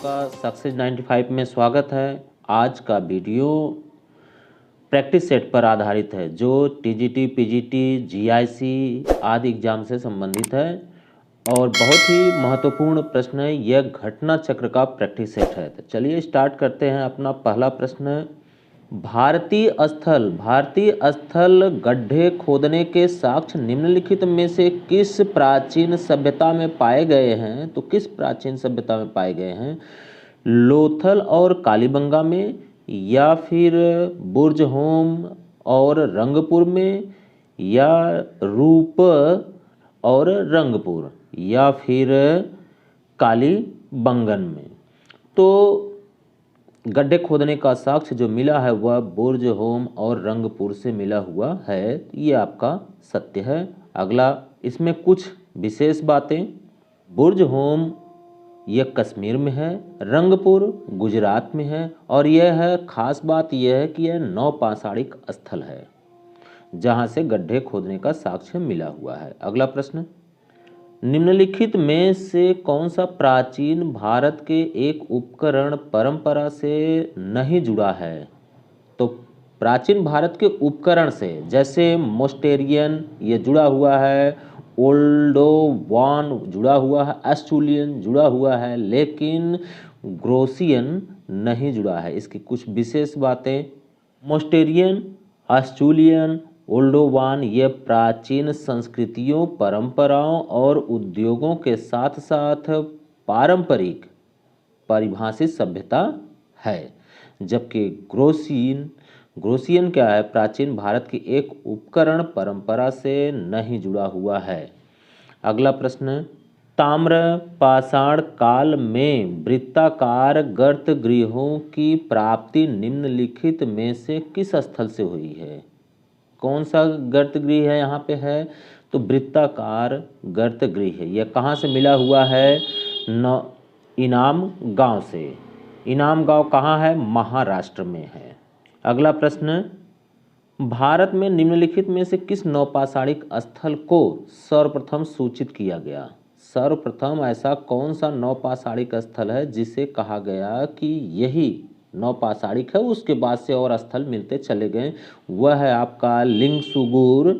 आपका सक्सेस 95 में स्वागत है। आज का वीडियो प्रैक्टिस सेट पर आधारित है जो टीजीटी, पीजीटी, जीआईसी आदि एग्जाम से संबंधित है और बहुत ही महत्वपूर्ण प्रश्न है। यह घटना चक्र का प्रैक्टिस सेट है। तो चलिए स्टार्ट करते हैं। अपना पहला प्रश्न, भारतीय स्थल गड्ढे खोदने के साक्ष्य निम्नलिखित में से किस प्राचीन सभ्यता में पाए गए हैं? तो किस प्राचीन सभ्यता में पाए गए हैं? लोथल और कालीबंगा में, या फिर बुर्जहोम और रंगपुर में, या रूप और रंगपुर, या फिर कालीबंगन में? तो गड्ढे खोदने का साक्ष्य जो मिला है वह बुर्जहोम और रंगपुर से मिला हुआ है। ये आपका सत्य है। अगला, इसमें कुछ विशेष बातें। बुर्जहोम यह कश्मीर में है, रंगपुर गुजरात में है, और यह है खास बात यह है कि यह नौपाषाणिक स्थल है जहाँ से गड्ढे खोदने का साक्ष्य मिला हुआ है। अगला प्रश्न, निम्नलिखित में से कौन सा प्राचीन भारत के एक उपकरण परंपरा से नहीं जुड़ा है? तो प्राचीन भारत के उपकरण से, जैसे मोस्टेरियन ये जुड़ा हुआ है, ओल्डोवान जुड़ा हुआ है, एस्टूलियन जुड़ा हुआ है, लेकिन ग्रोसियन नहीं जुड़ा है। इसकी कुछ विशेष बातें। मोस्टेरियन, एस्टूलियन, ओल्डोवान ये प्राचीन संस्कृतियों, परंपराओं और उद्योगों के साथ साथ पारंपरिक परिभाषित सभ्यता है, जबकि ग्रोसियन क्या है? प्राचीन भारत की एक उपकरण परंपरा से नहीं जुड़ा हुआ है। अगला प्रश्न, ताम्र पाषाण काल में वृत्ताकार गर्तगृहों की प्राप्ति निम्नलिखित में से किस स्थल से हुई है? कौन सा गर्तगृह है यहाँ पे है? तो वृत्ताकार गर्तगृह है। यह कहाँ से मिला हुआ है? इनाम गांव से। इनाम गांव कहाँ है? महाराष्ट्र में है। अगला प्रश्न, भारत में निम्नलिखित में से किस नौपाषाणिक स्थल को सर्वप्रथम सूचित किया गया? सर्वप्रथम ऐसा कौन सा नौपाषाणिक स्थल है जिसे कहा गया कि यही नौपाषाणिक है, उसके बाद से और स्थल मिलते चले गए? वह है आपका लिंगसुगुर।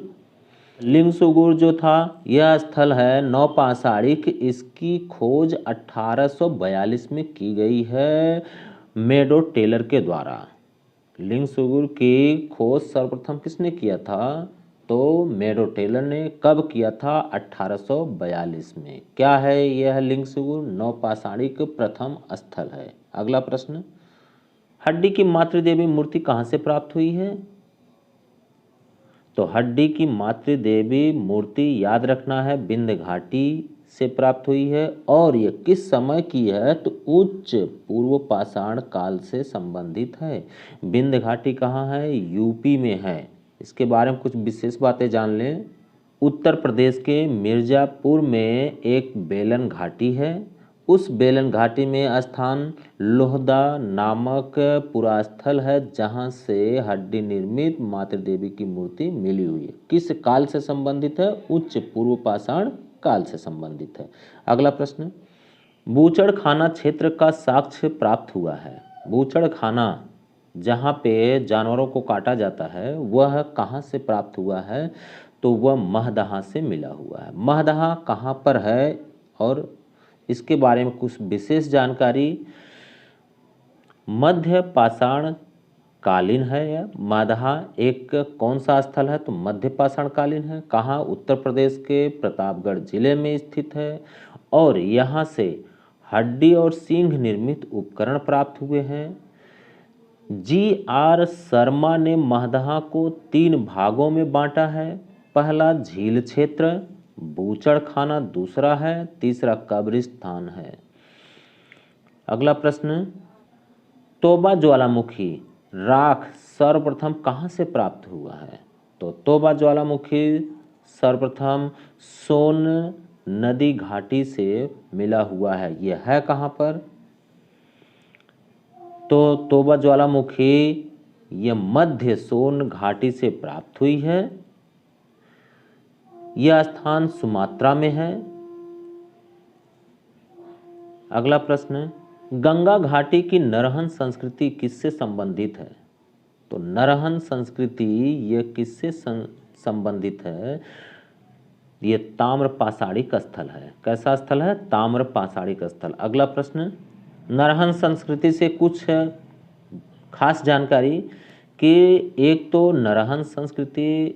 लिंगसुगुर जो था यह स्थल है नौपाषाणिक। इसकी खोज 1842 में की गई है मेडो टेलर के द्वारा। लिंगसुगुर की खोज सर्वप्रथम किसने किया था? तो मेडो टेलर ने। कब किया था? 1842 में। क्या है यह लिंगसुगुर? नौपाषाणिक प्रथम स्थल है। अगला प्रश्न, हड्डी की मातृदेवी मूर्ति कहाँ से प्राप्त हुई है? तो हड्डी की मातृदेवी मूर्ति याद रखना है विंध्य घाटी से प्राप्त हुई है, और यह किस समय की है? तो उच्च पूर्व पाषाण काल से संबंधित है। विंध्य घाटी कहाँ है? यूपी में है। इसके बारे में कुछ विशेष बातें जान लें। उत्तर प्रदेश के मिर्जापुर में एक बेलन घाटी है। उस बेलन घाटी में स्थान लोहदा नामक पुरास्थल है जहां से हड्डी निर्मित मातृदेवी की मूर्ति मिली हुई है। किस काल से संबंधित है? उच्च पूर्व पाषाण काल से संबंधित है। अगला प्रश्न, बूचड़खाना क्षेत्र का साक्ष्य प्राप्त हुआ है। बूचड़खाना जहाँ पे जानवरों को काटा जाता है वह कहाँ से प्राप्त हुआ है? तो वह महदहा से मिला हुआ है। महदहा कहाँ पर है और इसके बारे में कुछ विशेष जानकारी। मध्य पाषाण कालीन है यह महदहा। एक कौन सा स्थल है? तो मध्य पाषाण कालीन है। कहाँ? उत्तर प्रदेश के प्रतापगढ़ जिले में स्थित है, और यहाँ से हड्डी और सींग निर्मित उपकरण प्राप्त हुए हैं। जी.आर. शर्मा ने महदहा को 3 भागों में बांटा है। पहला झील क्षेत्र, बूचड़खाना दूसरा है, तीसरा कब्रिस्तान है। अगला प्रश्न, तोबा ज्वालामुखी राख सर्वप्रथम कहाँ से प्राप्त हुआ है? तो तोबा ज्वालामुखी सर्वप्रथम सोन नदी घाटी से मिला हुआ है। यह है कहाँ पर? तो तोबा ज्वालामुखी यह मध्य सोन घाटी से प्राप्त हुई है। यह स्थान सुमात्रा में है। अगला प्रश्न, गंगा घाटी की नरहन संस्कृति किससे संबंधित है? तो नरहन संस्कृति ये किससे संबंधित है? ये ताम्र पाषाणिक स्थल है। कैसा स्थल है? ताम्र पाषाणिक स्थल। अगला प्रश्न, नरहन संस्कृति से कुछ खास जानकारी कि एक तो नरहन संस्कृति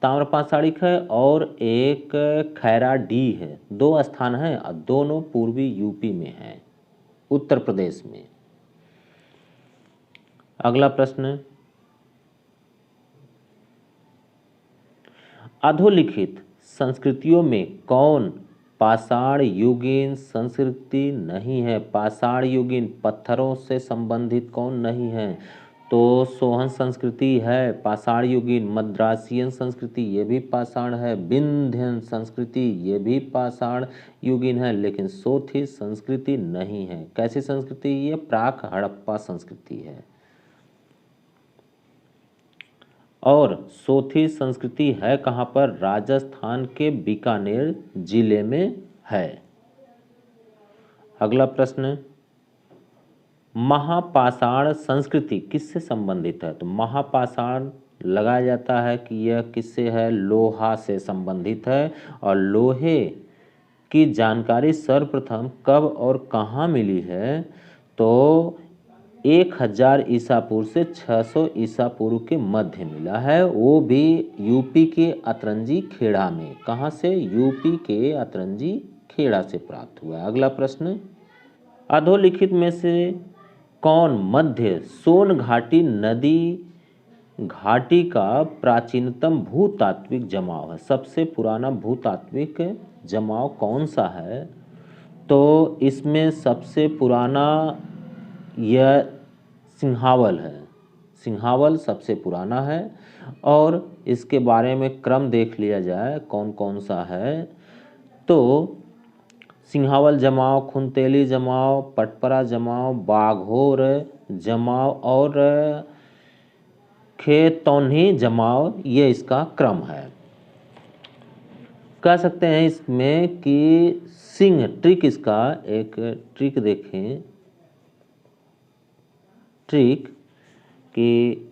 ताम्र पाषाणिक है और एक खैरा डी है। दो स्थान है और दोनों पूर्वी यूपी में है, उत्तर प्रदेश में। अगला प्रश्न, अधोलिखित संस्कृतियों में कौन पाषाण युगीन संस्कृति नहीं है? पाषाण युगीन पत्थरों से संबंधित कौन नहीं है? तो सोहन संस्कृति है पाषाण युगीन, मद्रासियन संस्कृति ये भी पाषाण है, विंध्यन संस्कृति ये भी पाषाण युगीन है, लेकिन सोथी संस्कृति नहीं है। कैसी संस्कृति? ये प्राक हड़प्पा संस्कृति है। और सोथी संस्कृति है कहाँ पर? राजस्थान के बीकानेर जिले में है। अगला प्रश्न, महापाषाण संस्कृति किससे संबंधित है? तो महापाषाण लगाया जाता है कि यह किससे है? लोहा से संबंधित है। और लोहे की जानकारी सर्वप्रथम कब और कहाँ मिली है? तो 1000 ईसा पूर्व से 600 ईसा पूर्व के मध्य मिला है, वो भी यूपी के अतरंजी खेड़ा में। कहाँ से? यूपी के अतरंजी खेड़ा से प्राप्त हुआ है। अगला प्रश्न, अधोलिखित में से कौन मध्य सोन घाटी नदी घाटी का प्राचीनतम भूतात्विक जमाव है? सबसे पुराना भूतात्विक जमाव कौन सा है? तो इसमें सबसे पुराना यह सिंहावल है। सिंहावल सबसे पुराना है। और इसके बारे में क्रम देख लिया जाए कौन कौन सा है, तो सिंहावल जमाव, खुंतेली जमाव, पटपरा जमाव, बाघोर जमाव और खेतौनी जमाव, ये इसका क्रम है। कह सकते हैं इसमें कि सिंह ट्रिक, इसका एक ट्रिक देखें, ट्रिक कि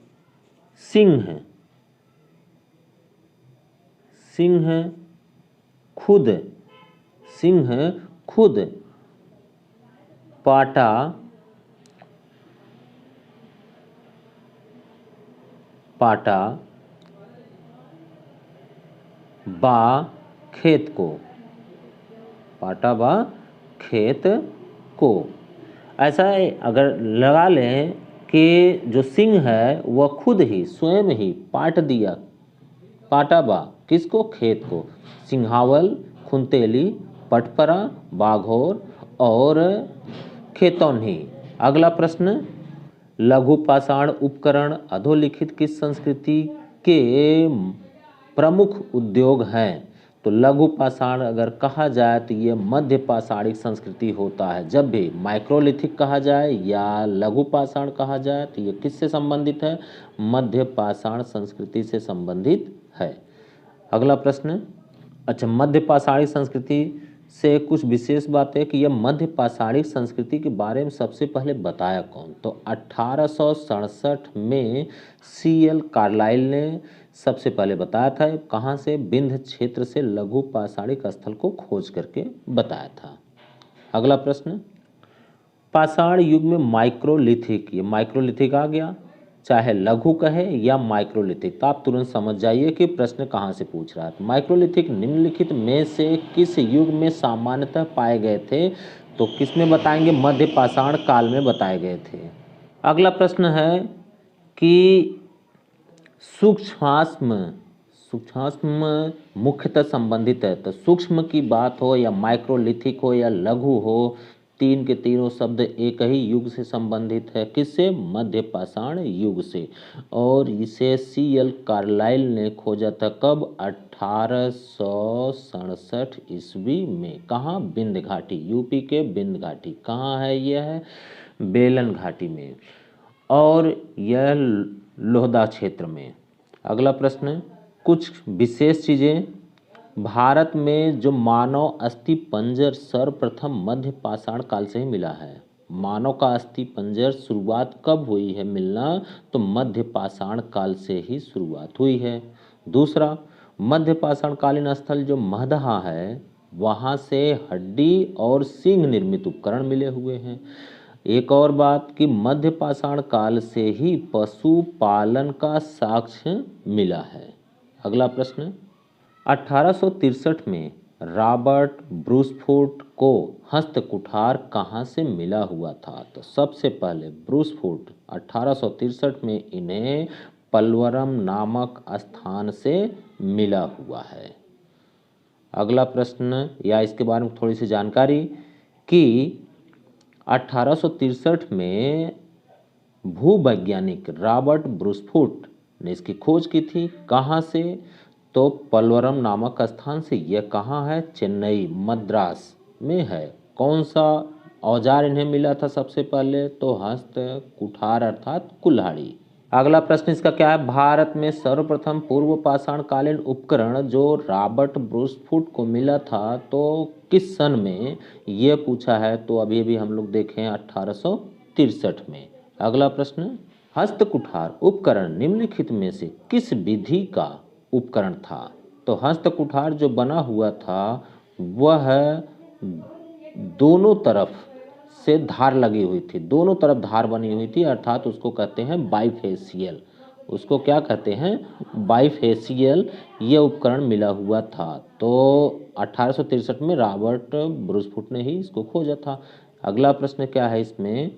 सिंह खुद पाटा बा खेत को, पाटा बा खेत को। ऐसा अगर लगा लें कि जो सिंह है वह खुद ही स्वयं ही पाट दिया, पाटा बा किसको? खेत को। सिंहावल, खुंतेली, पटपरा, बाघोर और खेतौनी। अगला प्रश्न, लघु पाषाण उपकरण अधोलिखित किस संस्कृति के प्रमुख उद्योग हैं? तो लघु पाषाण अगर कहा जाए तो ये मध्य पाषाणिक संस्कृति होता है। जब भी माइक्रोलिथिक कहा जाए या लघु पाषाण कहा जाए तो ये किससे संबंधित है? मध्य पाषाण संस्कृति से संबंधित है। अगला प्रश्न, अच्छा, मध्य पाषाणिक संस्कृति से कुछ विशेष बात है कि यह मध्य पाषाणिक संस्कृति के बारे में सबसे पहले बताया कौन? तो 1867 में C.L. कार्लाइल ने सबसे पहले बताया था। कहाँ से? विंध्य क्षेत्र से लघु पाषाणिक स्थल को खोज करके बताया था। अगला प्रश्न, पाषाण युग में माइक्रोलिथिक, ये माइक्रोलिथिक आ गया, चाहे लघु कहे या माइक्रोलिथिक, तो आप तुरंत समझ जाइए कि प्रश्न कहाँ से पूछ रहा है। तो माइक्रोलिथिक निम्नलिखित में से किस युग में सामान्यतः पाए गए थे? तो किस में बताएंगे? मध्य पाषाण काल में बताए गए थे। अगला प्रश्न है कि सूक्ष्म मुख्यतः संबंधित है। तो सूक्ष्म की बात हो या माइक्रोलिथिक हो या लघु हो, तीन के तीनों शब्द एक ही युग से संबंधित है। किससे? मध्य पाषाण युग से। और इसे C.L. कार्लाइल ने खोजा था कब? 1867 ईस्वी में। कहाँ? विंध्य घाटी, यूपी के विंध्य घाटी। कहाँ है यह? है बेलन घाटी में, और यह लोहदा क्षेत्र में। अगला प्रश्न, कुछ विशेष चीज़ें। भारत में जो मानव अस्थि पंजर सर्वप्रथम मध्य पाषाण काल से ही मिला है। मानव का अस्थि पंजर शुरुआत कब हुई है मिलना, तो मध्य पाषाण काल से ही शुरुआत हुई है। दूसरा, मध्य पाषाण कालीन स्थल जो महदहा है वहाँ से हड्डी और सींग निर्मित उपकरण मिले हुए हैं। एक और बात कि मध्य पाषाण काल से ही पशुपालन का साक्ष्य मिला है। अगला प्रश्न, 1863 में रॉबर्ट ब्रूसफोर्ड को हस्तकुठार कहाँ से मिला हुआ था? तो सबसे पहले ब्रूसफोर्ड 1863 में इन्हें पलवरम नामक स्थान से मिला हुआ है। अगला प्रश्न या इसके बारे में थोड़ी सी जानकारी कि 1863 में भूवैज्ञानिक रॉबर्ट ब्रूसफोर्ड ने इसकी खोज की थी। कहाँ से? तो पलवरम नामक स्थान से। यह कहाँ है? चेन्नई, मद्रास में है। कौन सा औजार इन्हें मिला था सबसे पहले? तो हस्त कुठार अर्थात कुल्हाड़ी। अगला प्रश्न इसका क्या है? भारत में सर्वप्रथम पूर्व पाषाण कालीन उपकरण जो रॉबर्ट ब्रूसफोर्ड को मिला था तो किस सन में? ये पूछा है। तो अभी अभी हम लोग देखें 1863 में। अगला प्रश्न, हस्त कुठार उपकरण निम्नलिखित में से किस विधि का उपकरण था? तो हस्त कुठार जो बना हुआ था वह दोनों तरफ से धार लगी हुई थी, दोनों तरफ धार बनी हुई थी, अर्थात उसको कहते हैं बाइफेशियल। उसको क्या कहते हैं? बाइफेशियल। ये उपकरण मिला हुआ था। तो 1863 में रॉबर्ट ब्रूसफोर्ड ने ही इसको खोजा था। अगला प्रश्न क्या है इसमें?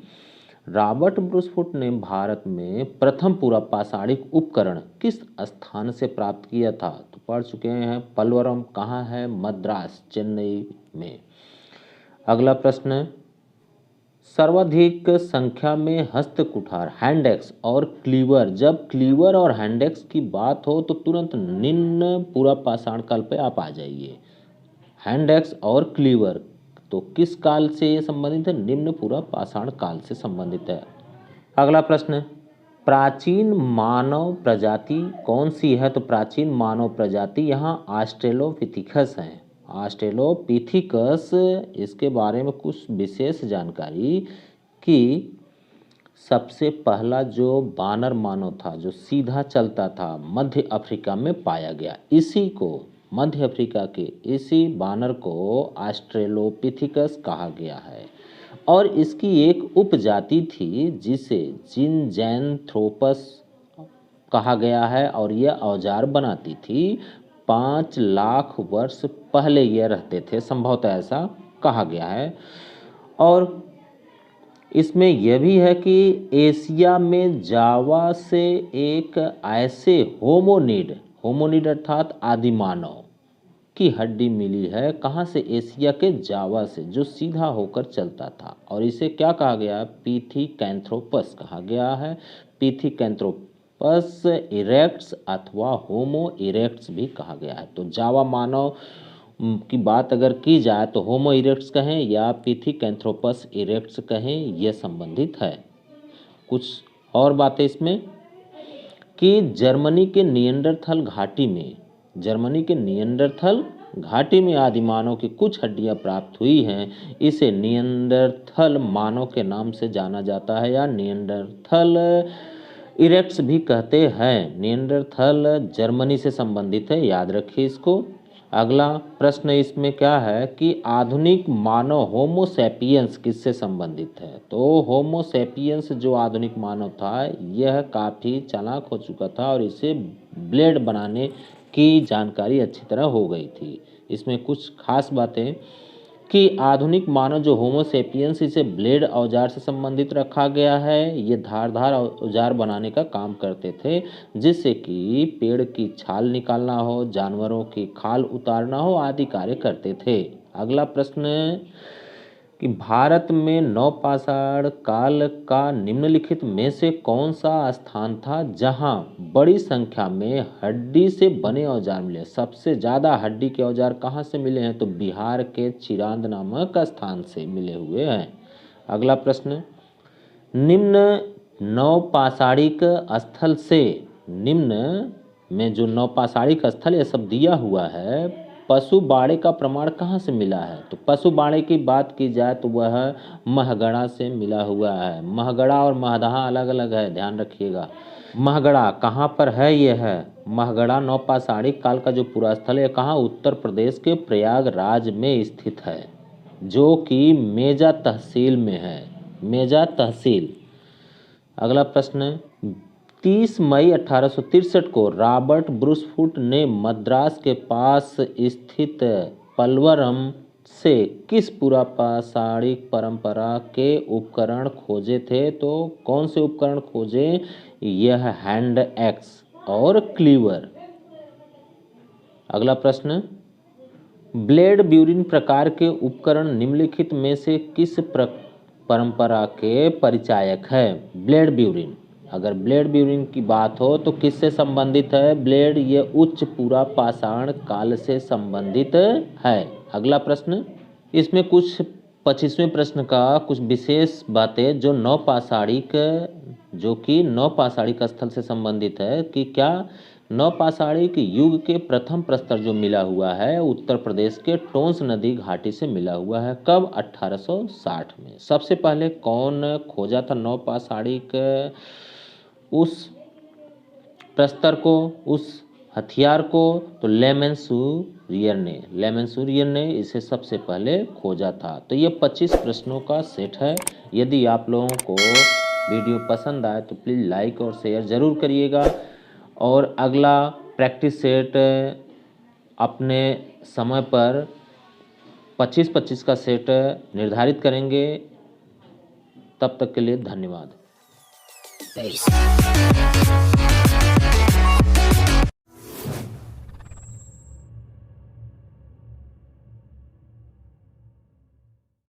रॉबर्ट ब्रूसफोर्ड ने भारत में प्रथम पूरा पाषाणिक उपकरण किस स्थान से प्राप्त किया था? तो पढ़ चुके हैं। पलवरम कहाँ है? मद्रास, चेन्नई में। अगला प्रश्न, सर्वाधिक संख्या में हस्त कुठार, हैंड एक्स और क्लीवर। जब क्लीवर और हैंड एक्स की बात हो तो तुरंत निम्न पूरा पाषाण काल पे आप आ जाइए। हैंड एक्स और क्लीवर तो किस काल से ये संबंधित है? निम्न पूरा पाषाण काल से संबंधित है। अगला प्रश्न, प्राचीन मानव प्रजाति कौन सी है? तो प्राचीन मानव प्रजाति यहाँ ऑस्ट्रेलोपिथिकस है। ऑस्ट्रेलोपिथिकस, इसके बारे में कुछ विशेष जानकारी कि सबसे पहला जो बानर मानव था जो सीधा चलता था मध्य अफ्रीका में पाया गया। इसी को, मध्य अफ्रीका के इसी बानर को ऑस्ट्रेलोपिथिकस कहा गया है। और इसकी एक उपजाति थी जिसे जिनजैंथ्रोपस कहा गया है और यह औजार बनाती थी। 5 लाख वर्ष पहले ये रहते थे, संभवतः ऐसा कहा गया है। और इसमें यह भी है कि एशिया में जावा से एक ऐसे होमोनिड अर्थात आदिमानव की हड्डी मिली है। कहाँ से? एशिया के जावा से, जो सीधा होकर चलता था। और इसे क्या कहा गया? पिथिकैंथ्रोपस कहा गया है। पिथिकैंथ्रोपस इरेक्ट्स अथवा होमो इरेक्ट्स भी कहा गया है। तो जावा मानव की बात अगर की जाए तो होमो इरेक्ट्स कहें या पिथिकैंथ्रोपस इरेक्ट्स कहें, यह संबंधित है। कुछ और बातें इसमें कि जर्मनी के निएंडरथल घाटी में आदिमानव की कुछ हड्डियां प्राप्त हुई हैं। इसे निएंडरथल मानव के नाम से जाना जाता है या निएंडरथल इरेक्ट्स भी कहते हैं। निएंडरथल जर्मनी से संबंधित है, याद रखिए इसको। अगला प्रश्न इसमें क्या है कि आधुनिक मानव होमोसैपियंस किससे संबंधित है? तो होमोसैपियंस जो आधुनिक मानव था यह काफ़ी चालाक हो चुका था और इसे ब्लेड बनाने की जानकारी अच्छी तरह हो गई थी। इसमें कुछ खास बातें कि आधुनिक मानव जो होमोसैपियंस, इसे ब्लेड औजार से संबंधित रखा गया है। ये धारदार औजार बनाने का काम करते थे जिससे कि पेड़ की छाल निकालना हो, जानवरों की खाल उतारना हो आदि कार्य करते थे। अगला प्रश्न कि भारत में नवपाषाण काल का निम्नलिखित में से कौन सा स्थान था जहां बड़ी संख्या में हड्डी से बने औजार मिले? सबसे ज़्यादा हड्डी के औजार कहां से मिले हैं? तो बिहार के चिरांद नामक स्थान से मिले हुए हैं। अगला प्रश्न, निम्न नवपाषाणिक स्थल से, निम्न में जो नवपाषाणिक स्थल ये सब दिया हुआ है, पशु बाड़े का प्रमाण कहाँ से मिला है? तो पशु बाड़े की बात की जाए तो वह महगढ़ा से मिला हुआ है। महगढ़ा और महदहा अलग अलग है, ध्यान रखिएगा। महगढ़ा कहाँ पर है? यह है महगढ़ा नौपाषाणी काल का जो पूरा स्थल है कहाँ? उत्तर प्रदेश के प्रयागराज में स्थित है, जो कि मेजा तहसील में है, मेजा तहसील। अगला प्रश्न, 30 मई 1863 को रॉबर्ट ब्रूसफुट ने मद्रास के पास स्थित पलवरम से किस पुरापाषाणिक परंपरा के उपकरण खोजे थे? तो कौन से उपकरण खोजे? यह हैंड एक्स और क्लीवर। अगला प्रश्न, ब्लेड ब्यूरिन प्रकार के उपकरण निम्नलिखित में से किस परंपरा के परिचायक है? ब्लेड ब्यूरिन, अगर ब्लेड ब्यूरिन की बात हो तो किससे संबंधित है? ब्लेड ये उच्च पुरापाषाण काल से संबंधित है। अगला प्रश्न, इसमें कुछ 25वें प्रश्न का कुछ विशेष बातें जो कि नौपाषाणिक स्थल से संबंधित है कि क्या नौपाषाणिक युग के प्रथम प्रस्तर जो मिला हुआ है उत्तर प्रदेश के टोंस नदी घाटी से मिला हुआ है। कब? 1860 में। सबसे पहले कौन खोजा था नौपाषाणिक उस प्रस्तर को, उस हथियार को? तो लेमेंसूरियर ने इसे सबसे पहले खोजा था। तो ये 25 प्रश्नों का सेट है। यदि आप लोगों को वीडियो पसंद आए तो प्लीज़ लाइक और शेयर ज़रूर करिएगा। और अगला प्रैक्टिस सेट अपने समय पर 25-25 का सेट निर्धारित करेंगे। तब तक के लिए धन्यवाद।